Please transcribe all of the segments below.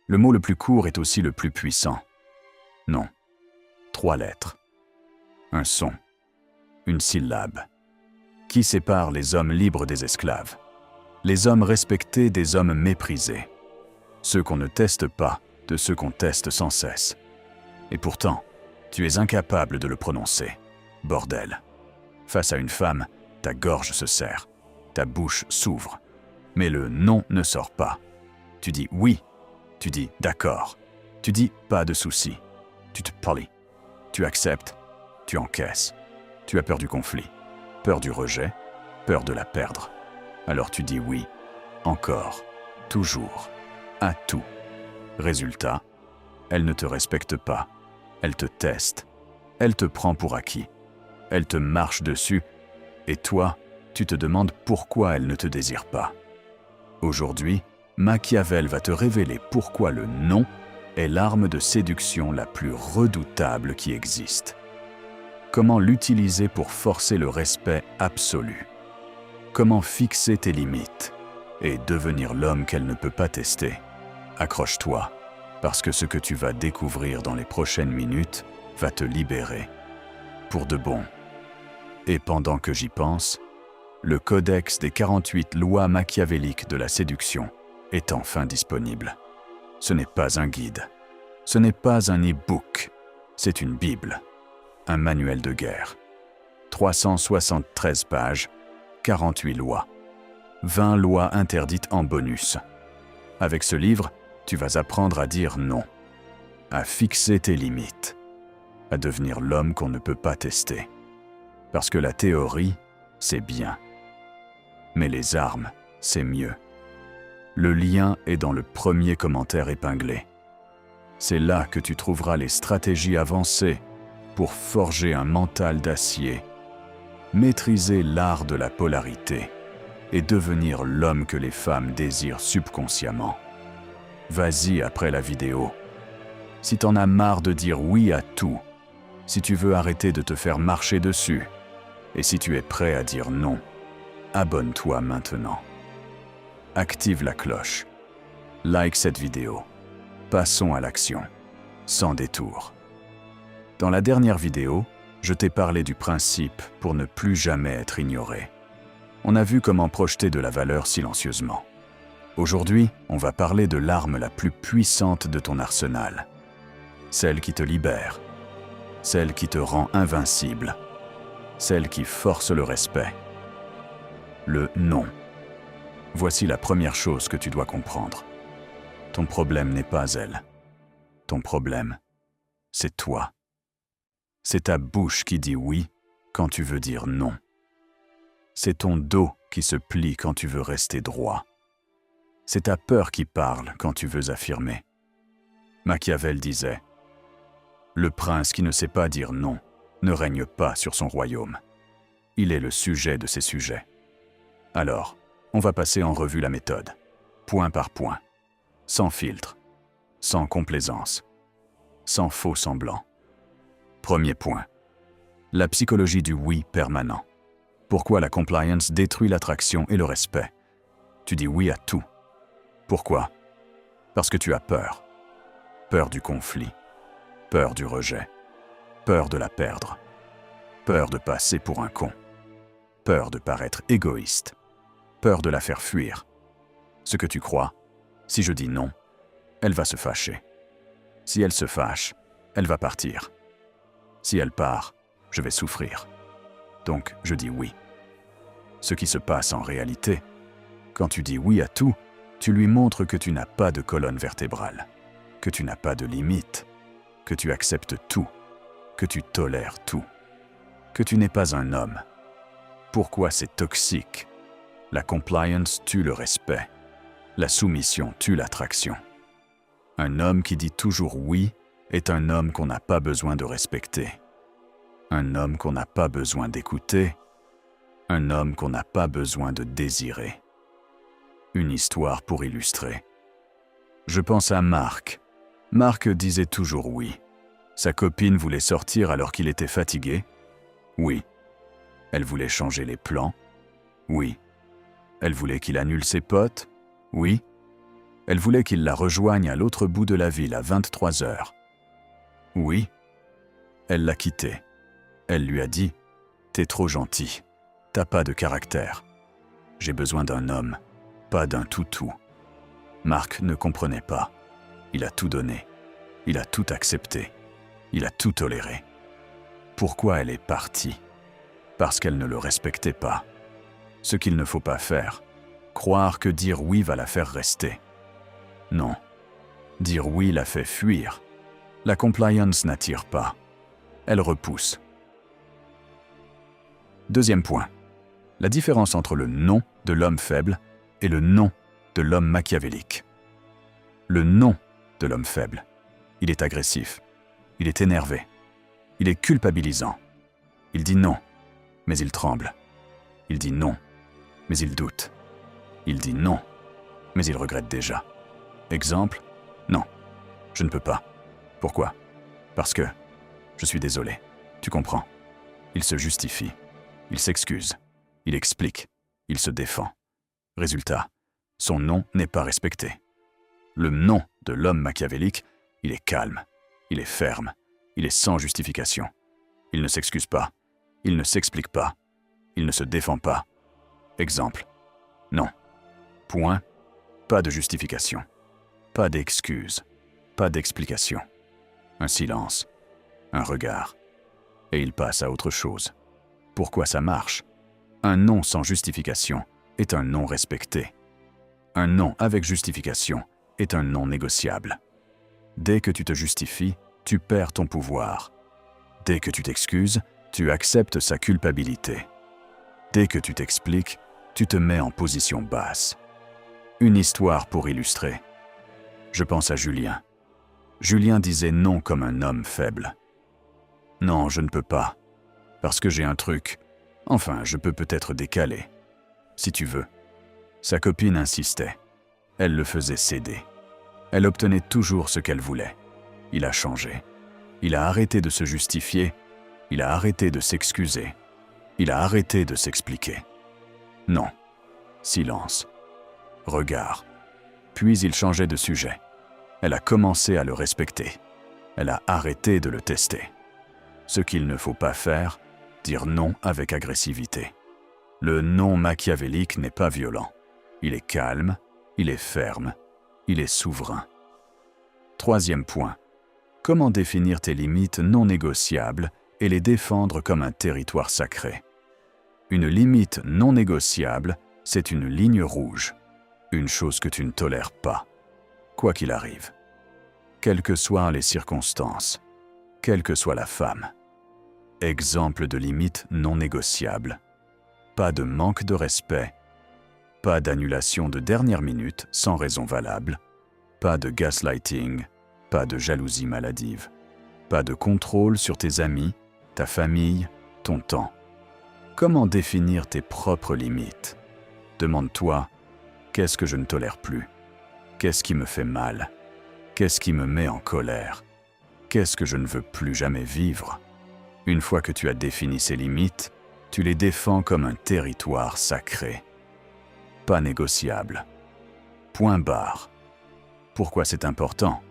Le mot le plus court est aussi le plus puissant. Non. 3 lettres. Un son. Une syllabe. Qui sépare les hommes libres des esclaves? Les hommes respectés des hommes méprisés. Ceux qu'on ne teste pas de ceux qu'on teste sans cesse. Et pourtant, tu es incapable de le prononcer. Bordel. Face à une femme, ta gorge se serre, ta bouche s'ouvre. Mais le non ne sort pas. Tu dis oui, tu dis d'accord, tu dis pas de souci. Tu te polis, tu acceptes, tu encaisses. Tu as peur du conflit, peur du rejet, peur de la perdre. Alors tu dis oui, encore, toujours, à tout. Résultat, elle ne te respecte pas, elle te teste, elle te prend pour acquis, elle te marche dessus, et toi, tu te demandes pourquoi elle ne te désire pas. Aujourd'hui, Machiavel va te révéler pourquoi le non est l'arme de séduction la plus redoutable qui existe. Comment l'utiliser pour forcer le respect absolu. Comment fixer tes limites et devenir l'homme qu'elle ne peut pas tester. Accroche-toi, parce que ce que tu vas découvrir dans les prochaines minutes va te libérer. Pour de bon. Et pendant que j'y pense, le Codex des 48 lois machiavéliques de la séduction est enfin disponible. Ce n'est pas un guide, ce n'est pas un e-book, c'est une Bible, un manuel de guerre. 373 pages, 48 lois, 20 lois interdites en bonus. Avec ce livre, tu vas apprendre à dire non, à fixer tes limites, à devenir l'homme qu'on ne peut pas tester. Parce que la théorie, c'est bien. Mais les armes, c'est mieux. Le lien est dans le premier commentaire épinglé. C'est là que tu trouveras les stratégies avancées pour forger un mental d'acier, maîtriser l'art de la polarité et devenir l'homme que les femmes désirent subconsciemment. Vas-y après la vidéo. Si t'en as marre de dire oui à tout, si tu veux arrêter de te faire marcher dessus, et si tu es prêt à dire non, abonne-toi maintenant. Active la cloche. Like cette vidéo. Passons à l'action, sans détour. Dans la dernière vidéo, je t'ai parlé du principe pour ne plus jamais être ignoré. On a vu comment projeter de la valeur silencieusement. Aujourd'hui, on va parler de l'arme la plus puissante de ton arsenal. Celle qui te libère. Celle qui te rend invincible. Celle qui force le respect. Le non. Voici la première chose que tu dois comprendre. Ton problème n'est pas elle. Ton problème, c'est toi. C'est ta bouche qui dit oui quand tu veux dire non. C'est ton dos qui se plie quand tu veux rester droit. C'est ta peur qui parle quand tu veux affirmer. Machiavel disait « Le prince qui ne sait pas dire non ne règne pas sur son royaume. Il est le sujet de ses sujets. » Alors, on va passer en revue la méthode, point par point, sans filtre, sans complaisance, sans faux semblant. Premier point, la psychologie du oui permanent. Pourquoi la compliance détruit l'attraction et le respect? Tu dis oui à tout. Pourquoi? Parce que tu as peur. Peur du conflit, peur du rejet, peur de la perdre, peur de passer pour un con, peur de paraître égoïste, peur de la faire fuir. Ce que tu crois, si je dis non, elle va se fâcher. Si elle se fâche, elle va partir. Si elle part, je vais souffrir. Donc, je dis oui. Ce qui se passe en réalité, quand tu dis oui à tout, tu lui montres que tu n'as pas de colonne vertébrale, que tu n'as pas de limite, que tu acceptes tout, que tu tolères tout, que tu n'es pas un homme. Pourquoi c'est toxique? La compliance tue le respect. La soumission tue l'attraction. Un homme qui dit toujours oui est un homme qu'on n'a pas besoin de respecter. Un homme qu'on n'a pas besoin d'écouter. Un homme qu'on n'a pas besoin de désirer. Une histoire pour illustrer. Je pense à Marc. Marc disait toujours oui. Sa copine voulait sortir alors qu'il était fatigué. Oui. Elle voulait changer les plans. Oui. Elle voulait qu'il annule ses potes. Oui. Elle voulait qu'il la rejoigne à l'autre bout de la ville à 23 heures. Oui. Elle l'a quitté. Elle lui a dit « T'es trop gentil. T'as pas de caractère. J'ai besoin d'un homme, pas d'un toutou. » Marc ne comprenait pas. Il a tout donné. Il a tout accepté. Il a tout toléré. Pourquoi elle est partie? Parce qu'elle ne le respectait pas. Ce qu'il ne faut pas faire, croire que dire oui va la faire rester. Non. Dire oui la fait fuir. La compliance n'attire pas. Elle repousse. Deuxième point. La différence entre le non de l'homme faible et le non de l'homme machiavélique. Le non de l'homme faible. Il est agressif. Il est énervé. Il est culpabilisant. Il dit non, mais il tremble. Il dit non, mais il doute. Il dit non, mais il regrette déjà. Exemple, non, je ne peux pas. Pourquoi? Parce que je suis désolé. Tu comprends? Il se justifie. Il s'excuse. Il explique. Il se défend. Résultat, son non n'est pas respecté. Le non de l'homme machiavélique, il est calme. Il est ferme. Il est sans justification. Il ne s'excuse pas. Il ne s'explique pas. Il ne se défend pas. Exemple. Non. Point. Pas de justification. Pas d'excuse. Pas d'explication. Un silence. Un regard. Et il passe à autre chose. Pourquoi ça marche? Un non sans justification est un non respecté. Un non avec justification est un non négociable. Dès que tu te justifies, tu perds ton pouvoir. Dès que tu t'excuses, tu acceptes sa culpabilité. Dès que tu t'expliques, tu te mets en position basse. Une histoire pour illustrer. Je pense à Julien. Julien disait non comme un homme faible. Non, je ne peux pas. Parce que j'ai un truc. Enfin, je peux peut-être décaler. Si tu veux. Sa copine insistait. Elle le faisait céder. Elle obtenait toujours ce qu'elle voulait. Il a changé. Il a arrêté de se justifier. Il a arrêté de s'excuser. Il a arrêté de s'expliquer. Non. Silence. Regard. Puis il changeait de sujet. Elle a commencé à le respecter. Elle a arrêté de le tester. Ce qu'il ne faut pas faire, dire non avec agressivité. Le non machiavélique n'est pas violent. Il est calme, il est ferme, il est souverain. Troisième point. Comment définir tes limites non négociables et les défendre comme un territoire sacré? Une limite non négociable, c'est une ligne rouge. Une chose que tu ne tolères pas. Quoi qu'il arrive. Quelles que soient les circonstances. Quelle que soit la femme. Exemple de limite non négociable. Pas de manque de respect. Pas d'annulation de dernière minute sans raison valable. Pas de gaslighting. Pas de jalousie maladive. Pas de contrôle sur tes amis, ta famille, ton temps. Comment définir tes propres limites? Demande-toi, qu'est-ce que je ne tolère plus? Qu'est-ce qui me fait mal? Qu'est-ce qui me met en colère? Qu'est-ce que je ne veux plus jamais vivre? Une fois que tu as défini ces limites, tu les défends comme un territoire sacré. Pas négociable. Point barre. Pourquoi c'est important?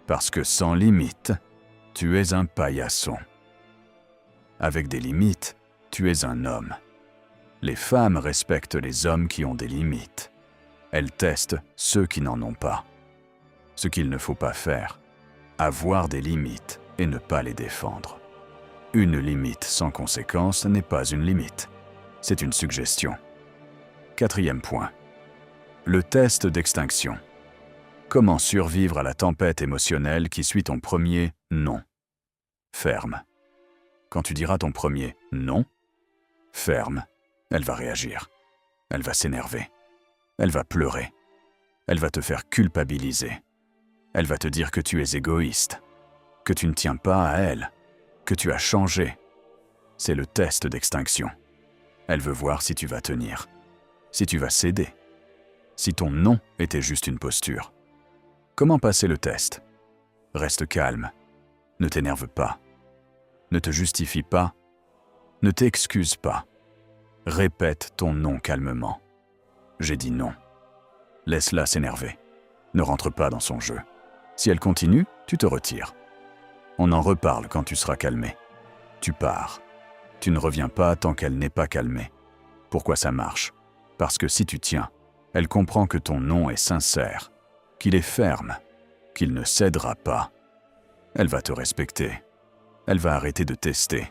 Parce que sans limite, tu es un paillasson. Avec des limites, tu es un homme. Les femmes respectent les hommes qui ont des limites. Elles testent ceux qui n'en ont pas. Ce qu'il ne faut pas faire, avoir des limites et ne pas les défendre. Une limite sans conséquence n'est pas une limite. C'est une suggestion. Quatrième point. Le test d'extinction. Comment survivre à la tempête émotionnelle qui suit ton premier « non ». Ferme. Quand tu diras ton premier « non », ferme, elle va réagir. Elle va s'énerver. Elle va pleurer. Elle va te faire culpabiliser. Elle va te dire que tu es égoïste, que tu ne tiens pas à elle, que tu as changé. C'est le test d'extinction. Elle veut voir si tu vas tenir, si tu vas céder, si ton non était juste une posture. Comment passer le test? Reste calme. Ne t'énerve pas. Ne te justifie pas. Ne t'excuse pas. Répète ton non calmement. J'ai dit non. Laisse-la s'énerver. Ne rentre pas dans son jeu. Si elle continue, tu te retires. On en reparle quand tu seras calmé. Tu pars. Tu ne reviens pas tant qu'elle n'est pas calmée. Pourquoi ça marche? Parce que si tu tiens, elle comprend que ton non est sincère, qu'il est ferme, qu'il ne cédera pas. Elle va te respecter. Elle va arrêter de tester.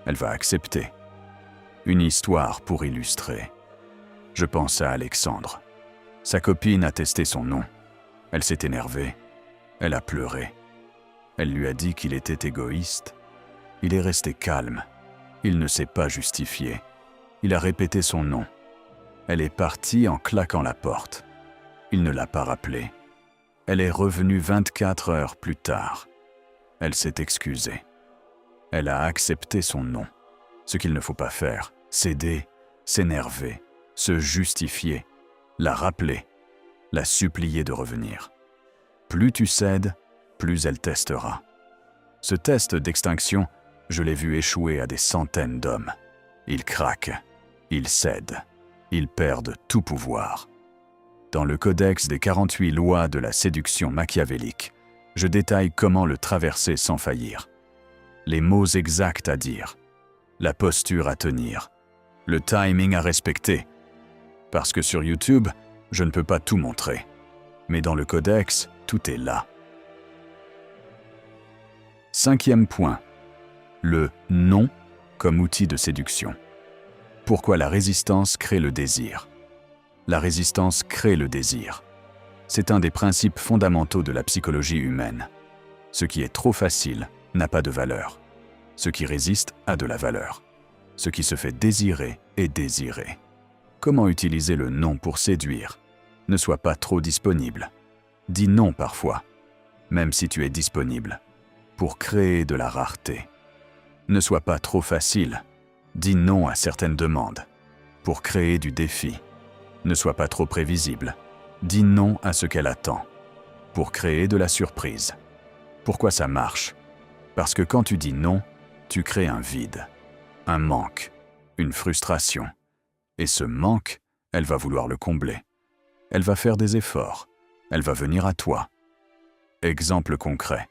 Elle va accepter. Une histoire pour illustrer. Je pense à Alexandre. Sa copine a testé son non. Elle s'est énervée. Elle a pleuré. Elle lui a dit qu'il était égoïste. Il est resté calme. Il ne s'est pas justifié. Il a répété son non. Elle est partie en claquant la porte. Il ne l'a pas rappelé. Elle est revenue 24 heures plus tard. Elle s'est excusée. Elle a accepté son non. Ce qu'il ne faut pas faire, céder, s'énerver, se justifier, la rappeler, la supplier de revenir. Plus tu cèdes, plus elle testera. Ce test d'extinction, je l'ai vu échouer à des centaines d'hommes. Ils craquent, ils cèdent, ils perdent tout pouvoir. Dans le Codex des 48 lois de la séduction machiavélique, je détaille comment le traverser sans faillir. Les mots exacts à dire, la posture à tenir, le timing à respecter. Parce que sur YouTube, je ne peux pas tout montrer. Mais dans le Codex, tout est là. 5e point. Le non comme outil de séduction. Pourquoi la résistance crée le désir? La résistance crée le désir. C'est un des principes fondamentaux de la psychologie humaine. Ce qui est trop facile n'a pas de valeur. Ce qui résiste a de la valeur. Ce qui se fait désirer est désiré. Comment utiliser le non pour séduire? Ne sois pas trop disponible. Dis non parfois, même si tu es disponible, pour créer de la rareté. Ne sois pas trop facile. Dis non à certaines demandes, pour créer du défi. Ne sois pas trop prévisible. Dis non à ce qu'elle attend, pour créer de la surprise. Pourquoi ça marche? Parce que quand tu dis non, tu crées un vide, un manque, une frustration. Et ce manque, elle va vouloir le combler. Elle va faire des efforts. Elle va venir à toi. Exemple concret.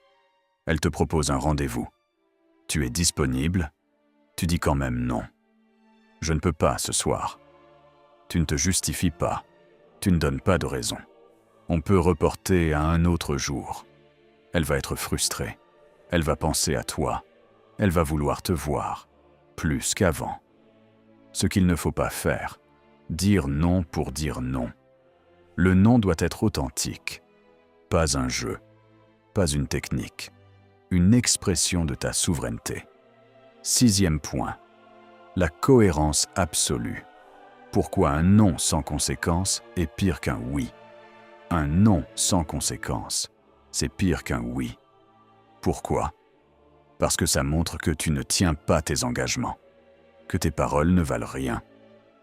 Elle te propose un rendez-vous. Tu es disponible. Tu dis quand même non. Je ne peux pas ce soir. Tu ne te justifies pas. Tu ne donnes pas de raison. On peut reporter à un autre jour. Elle va être frustrée. Elle va penser à toi. Elle va vouloir te voir, plus qu'avant. Ce qu'il ne faut pas faire, dire non pour dire non. Le non doit être authentique, pas un jeu, pas une technique, une expression de ta souveraineté. 6e point, la cohérence absolue. Pourquoi un non sans conséquence est pire qu'un oui? Un non sans conséquence, c'est pire qu'un oui. Pourquoi? Parce que ça montre que tu ne tiens pas tes engagements, que tes paroles ne valent rien,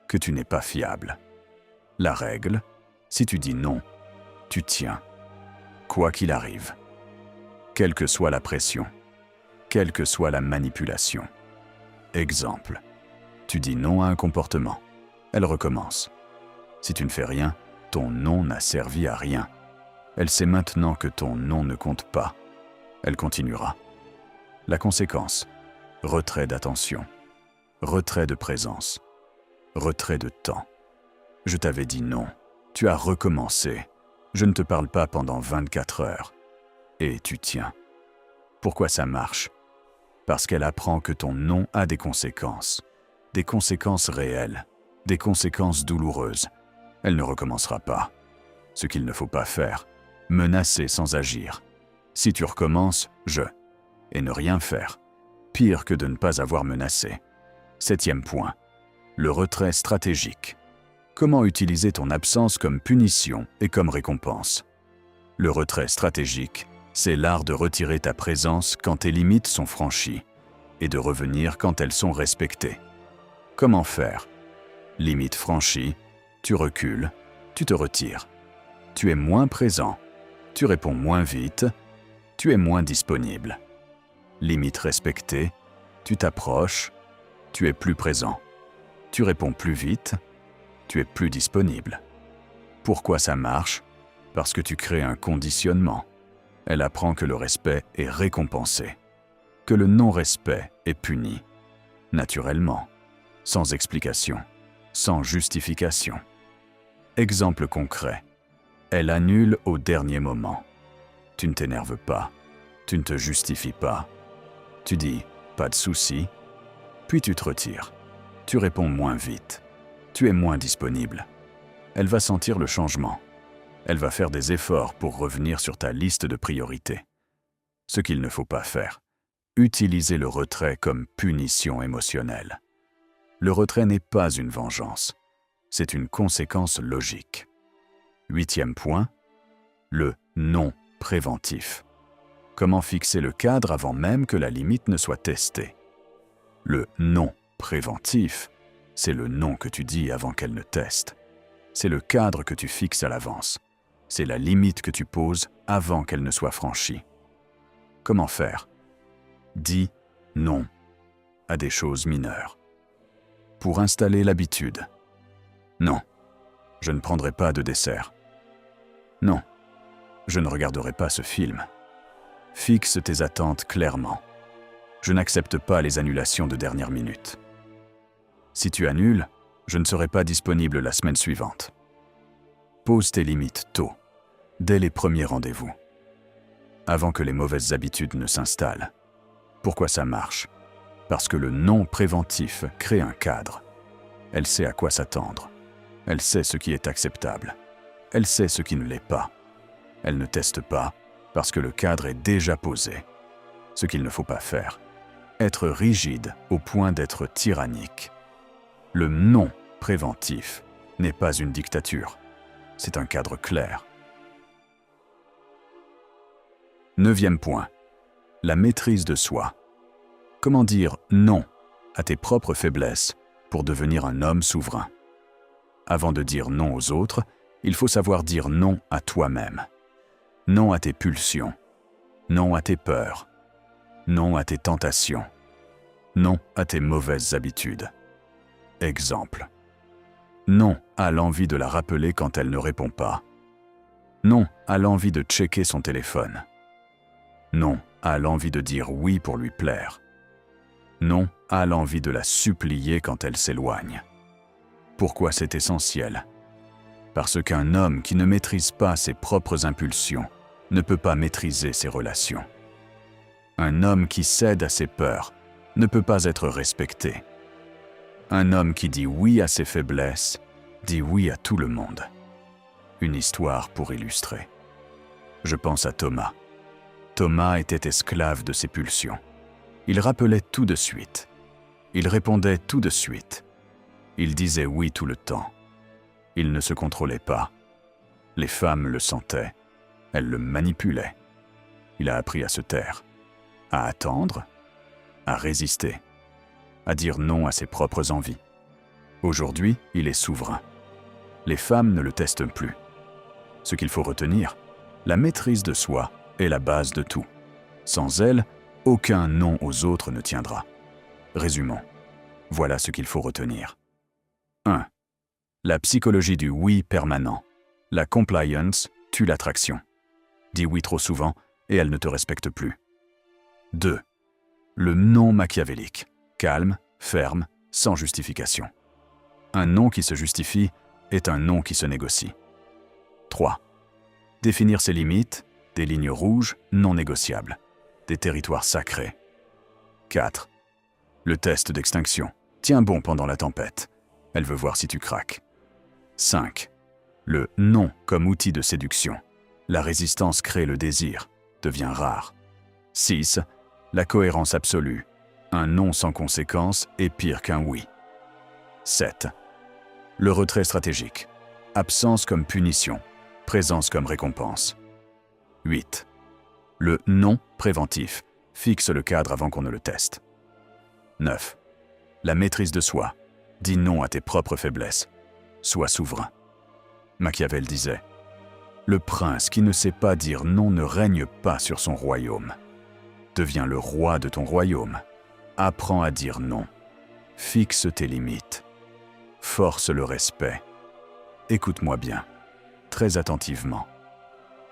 que tu n'es pas fiable. La règle, si tu dis non, tu tiens, quoi qu'il arrive. Quelle que soit la pression, quelle que soit la manipulation. Exemple, tu dis non à un comportement, elle recommence. Si tu ne fais rien, ton non n'a servi à rien. Elle sait maintenant que ton non ne compte pas. Elle continuera. La conséquence, retrait d'attention, retrait de présence, retrait de temps. Je t'avais dit non, tu as recommencé. Je ne te parle pas pendant 24 heures. Et tu tiens. Pourquoi ça marche? Parce qu'elle apprend que ton non a des conséquences réelles, des conséquences douloureuses. Elle ne recommencera pas. Ce qu'il ne faut pas faire, menacer sans agir. Si tu recommences, et ne rien faire. Pire que de ne pas avoir menacé. 7e point. Le retrait stratégique. Comment utiliser ton absence comme punition et comme récompense? Le retrait stratégique, c'est l'art de retirer ta présence quand tes limites sont franchies et de revenir quand elles sont respectées. Comment faire? Limite franchie, tu recules, tu te retires. Tu es moins présent, tu réponds moins vite, tu es moins disponible. Limite respectée, tu t'approches, tu es plus présent. Tu réponds plus vite, tu es plus disponible. Pourquoi ça marche? Parce que tu crées un conditionnement. Elle apprend que le respect est récompensé, que le non-respect est puni, naturellement, sans explication, sans justification. Exemple concret. Elle annule au dernier moment. Tu ne t'énerves pas, tu ne te justifies pas. Tu dis « pas de souci », puis tu te retires. Tu réponds moins vite. Tu es moins disponible. Elle va sentir le changement. Elle va faire des efforts pour revenir sur ta liste de priorités. Ce qu'il ne faut pas faire. Utiliser le retrait comme punition émotionnelle. Le retrait n'est pas une vengeance. C'est une conséquence logique. 8e point, le non préventif. Comment fixer le cadre avant même que la limite ne soit testée? Le non préventif, c'est le non que tu dis avant qu'elle ne teste. C'est le cadre que tu fixes à l'avance. C'est la limite que tu poses avant qu'elle ne soit franchie. Comment faire? Dis non à des choses mineures. Pour installer l'habitude. Non, je ne prendrai pas de dessert. Non, je ne regarderai pas ce film. Fixe tes attentes clairement. Je n'accepte pas les annulations de dernière minute. Si tu annules, je ne serai pas disponible la semaine suivante. Pose tes limites tôt, dès les premiers rendez-vous, avant que les mauvaises habitudes ne s'installent. Pourquoi ça marche? Parce que le non préventif crée un cadre. Elle sait à quoi s'attendre. Elle sait ce qui est acceptable. Elle sait ce qui ne l'est pas. Elle ne teste pas parce que le cadre est déjà posé. Ce qu'il ne faut pas faire. Être rigide au point d'être tyrannique. Le non préventif n'est pas une dictature. C'est un cadre clair. 9e point. La maîtrise de soi. Comment dire non à tes propres faiblesses pour devenir un homme souverain? Avant de dire non aux autres, il faut savoir dire non à toi-même. Non à tes pulsions. Non à tes peurs. Non à tes tentations. Non à tes mauvaises habitudes. Exemple. Non à l'envie de la rappeler quand elle ne répond pas. Non à l'envie de checker son téléphone. Non à l'envie de dire oui pour lui plaire. Non à l'envie de la supplier quand elle s'éloigne. Pourquoi c'est essentiel? Parce qu'un homme qui ne maîtrise pas ses propres impulsions ne peut pas maîtriser ses relations. Un homme qui cède à ses peurs ne peut pas être respecté. Un homme qui dit oui à ses faiblesses dit oui à tout le monde. Une histoire pour illustrer. Je pense à Thomas. Thomas était esclave de ses pulsions. Il rappelait tout de suite. Il répondait tout de suite. Il disait oui tout le temps. Il ne se contrôlait pas. Les femmes le sentaient. Elles le manipulaient. Il a appris à se taire, à attendre, à résister, à dire non à ses propres envies. Aujourd'hui, il est souverain. Les femmes ne le testent plus. Ce qu'il faut retenir, la maîtrise de soi est la base de tout. Sans elle, aucun non aux autres ne tiendra. Résumons. Voilà ce qu'il faut retenir. 1. La psychologie du oui permanent. La compliance tue l'attraction. Dis oui trop souvent et elle ne te respecte plus. 2. Le non machiavélique. Calme, ferme, sans justification. Un non qui se justifie est un non qui se négocie. 3. Définir ses limites, des lignes rouges non négociables, des territoires sacrés. 4. Le test d'extinction. Tiens bon pendant la tempête. Elle veut voir si tu craques. 5. Le non comme outil de séduction. La résistance crée le désir, devient rare. 6. La cohérence absolue. Un non sans conséquence est pire qu'un oui. 7. Le retrait stratégique. Absence comme punition, présence comme récompense. 8. Le non préventif. Fixe le cadre avant qu'on ne le teste. 9. La maîtrise de soi. Dis non à tes propres faiblesses. Sois souverain. Machiavel disait « Le prince qui ne sait pas dire non ne règne pas sur son royaume. Deviens le roi de ton royaume. Apprends à dire non. Fixe tes limites. Force le respect. Écoute-moi bien, très attentivement.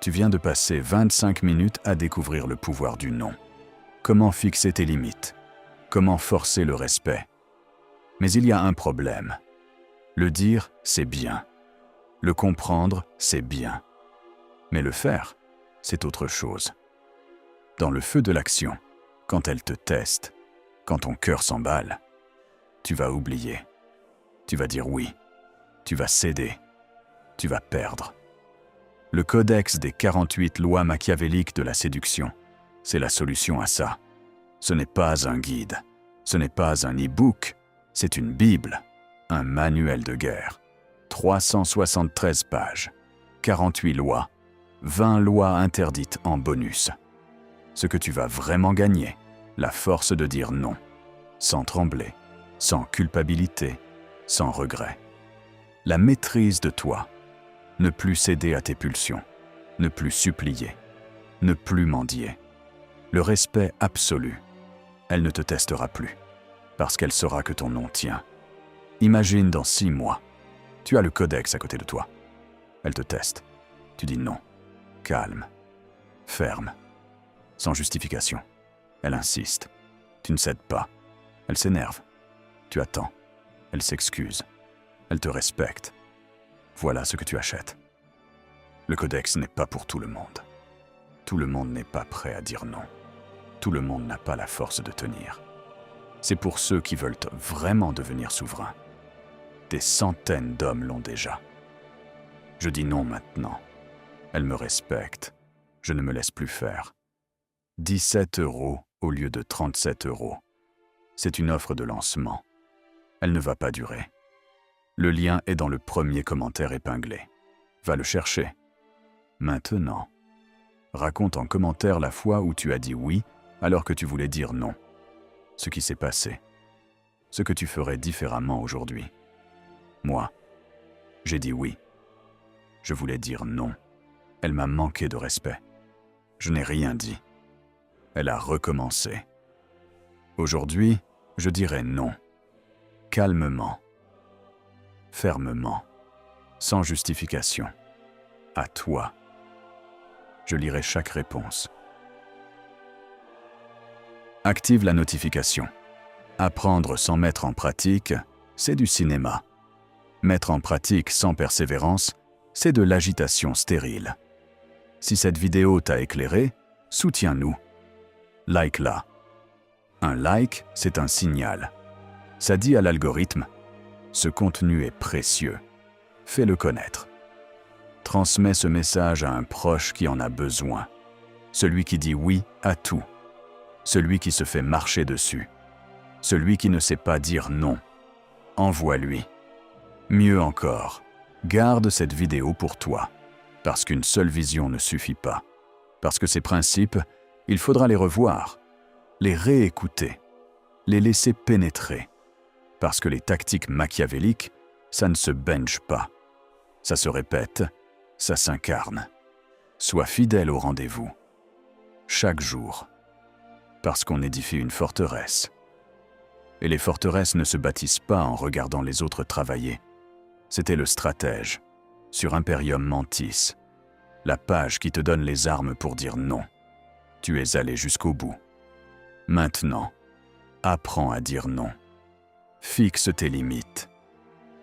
Tu viens de passer 25 minutes à découvrir le pouvoir du non. Comment fixer tes limites? Comment forcer le respect? Mais il y a un problème. Le dire, c'est bien. Le comprendre, c'est bien. Mais le faire, c'est autre chose. Dans le feu de l'action, quand elle te teste, quand ton cœur s'emballe, tu vas oublier. Tu vas dire oui. Tu vas céder. Tu vas perdre. Le codex des 48 lois machiavéliques de la séduction, c'est la solution à ça. Ce n'est pas un guide. Ce n'est pas un e-book. C'est une Bible. Un manuel de guerre. 373 pages. 48 lois. 20 lois interdites en bonus. Ce que tu vas vraiment gagner, la force de dire non. Sans trembler. Sans culpabilité. Sans regret. La maîtrise de toi. Ne plus céder à tes pulsions. Ne plus supplier. Ne plus mendier. Le respect absolu. Elle ne te testera plus. Parce qu'elle saura que ton nom tient. Imagine dans 6 mois. Tu as le codex à côté de toi. Elle te teste. Tu dis non. Calme. Ferme. Sans justification. Elle insiste. Tu ne cèdes pas. Elle s'énerve. Tu attends. Elle s'excuse. Elle te respecte. Voilà ce que tu achètes. Le codex n'est pas pour tout le monde. Tout le monde n'est pas prêt à dire non. Tout le monde n'a pas la force de tenir. C'est pour ceux qui veulent vraiment devenir souverains. Des centaines d'hommes l'ont déjà. Je dis non maintenant. Elle me respecte. Je ne me laisse plus faire. 17 € au lieu de 37 €. C'est une offre de lancement. Elle ne va pas durer. Le lien est dans le premier commentaire épinglé. Va le chercher. Maintenant, raconte en commentaire la fois où tu as dit oui alors que tu voulais dire non. Ce qui s'est passé. Ce que tu ferais différemment aujourd'hui. Moi, j'ai dit oui. Je voulais dire non. Elle m'a manqué de respect. Je n'ai rien dit. Elle a recommencé. Aujourd'hui, je dirai non. Calmement. Fermement. Sans justification. À toi. Je lirai chaque réponse. Active la notification. Apprendre sans mettre en pratique, c'est du cinéma. Mettre en pratique sans persévérance, c'est de l'agitation stérile. Si cette vidéo t'a éclairé, soutiens-nous. Like-la. Un like, c'est un signal. Ça dit à l'algorithme, ce contenu est précieux. Fais-le connaître. Transmets ce message à un proche qui en a besoin. Celui qui dit oui à tout. Celui qui se fait marcher dessus. Celui qui ne sait pas dire non. Envoie-lui. Mieux encore, garde cette vidéo pour toi. Parce qu'une seule vision ne suffit pas. Parce que ces principes, il faudra les revoir, les réécouter, les laisser pénétrer. Parce que les tactiques machiavéliques, ça ne se bench pas. Ça se répète, ça s'incarne. Sois fidèle au rendez-vous. Chaque jour. Parce qu'on édifie une forteresse. Et les forteresses ne se bâtissent pas en regardant les autres travailler. C'était le stratège, sur Imperium Mantis, la page qui te donne les armes pour dire non. Tu es allé jusqu'au bout. Maintenant, apprends à dire non. Fixe tes limites.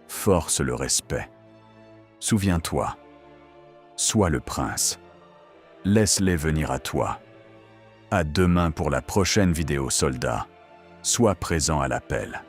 Force le respect. Souviens-toi. Sois le prince. Laisse-les venir à toi. À demain pour la prochaine vidéo soldat. Sois présent à l'appel.